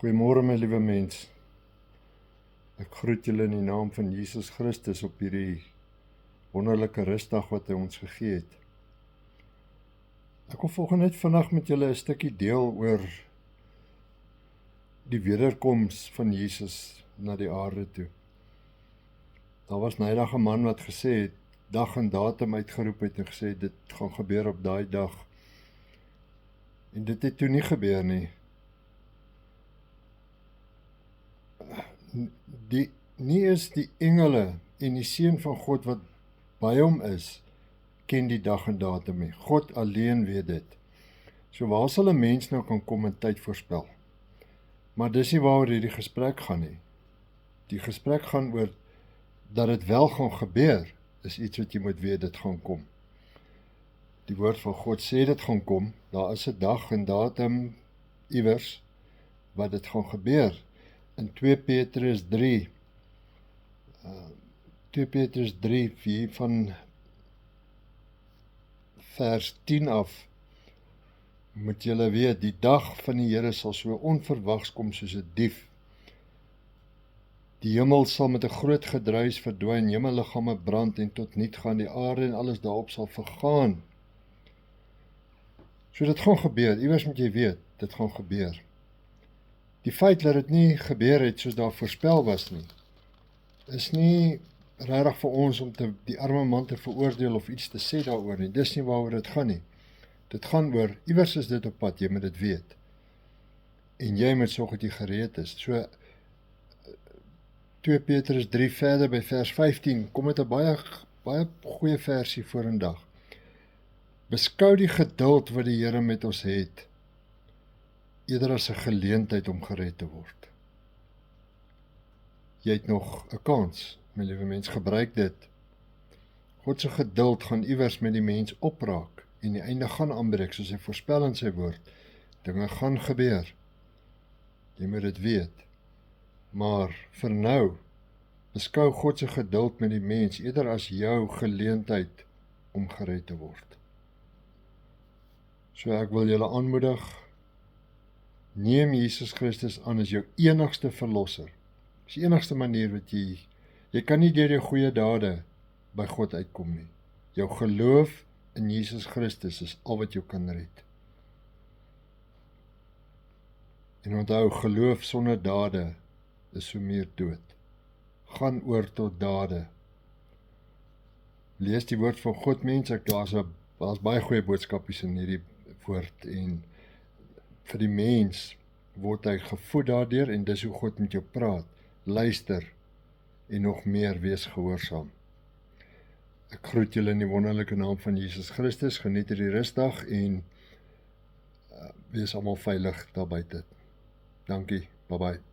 Goeiemôre my liewe mens. Ek groet julle in die naam van Jesus Christus op hierdie wonderlike rustdag wat hy ons gegee het. Ek wil volgende net vandag met julle 'n stukkie deel oor die wederkoms van Jesus na die aarde toe. Daar was nydag 'n man wat gesê het, dag en datum uitgeroep het en gesê dit gaan gebeur op daai dag. En dit het toe nie gebeur nie. Nie is die engele en die seun van God wat by hom is, ken die dag en datum nie. God alleen weet dit. So waar sal 'n mens nou kan kom en tyd voorspel? Maar dis nie waaroor hierdie gesprek gaan nie. Die gesprek gaan oor dat dit wel gaan gebeur, is iets wat jy moet weet, dit gaan kom. Die woord van God sê dit gaan kom, daar is 'n dag en datum iewers wat dit gaan gebeur. In 2 Petrus 3, hier van vers 10 af, moet julle weet, die dag van die Here sal so onverwags kom soos 'n dief. Die hemel sal met 'n groot gedruis verdwyn, hemelliggame brand en tot niet gaan, die aarde en alles daarop sal vergaan. So dit gaan gebeur, iewers moet jy weet, dit gaan gebeur. Die feit dat dit nie gebeur het soos daar voorspel was nie, is nie regtig vir ons om die arme man te veroordeel of iets te sê daaroor nie. Dis nie waaroor dit gaan nie. Dit gaan oor, iewers is dit op pad, jy moet dit weet. En jy moet sorg dat jy gereed is. So 2 Petrus 3 verder by vers 15, kom met 'n baie goeie versie vorendag. Beskou die geduld wat die Here met ons het, eerder as 'n geleentheid om gered te word. Jy het nog 'n kans, my liewe mens, gebruik dit. God se geduld gaan iewers met die mens opraak en die einde gaan aanbreek, soos hy voorspel in sy woord. Dinge gaan gebeur. Jy moet dit weet. Maar vir nou, beskou God se geduld met die mens eerder as jou geleentheid om gered te word. So ek wil julle aanmoedig, neem Jesus Christus aan as jou enigste verlosser. Dis die enigste manier wat jy kan nie deur jou goeie dade by God uitkom nie. Jou geloof in Jesus Christus is al wat jou kan red. En onthou, geloof sonder dade is so meer dood. Gaan oor tot dade. Lees die woord van God, mense, daar's baie goeie boodskapies in hierdie woord, en vir die mens word hy gevoed daardeur, en dis hoe God met jou praat. Luister, en nog meer, wees gehoorsaam. Ek groet julle in die wonderlike naam van Jesus Christus, geniet hierdie rustdag, en wees almal veilig daar buite. Dankie, bye bye.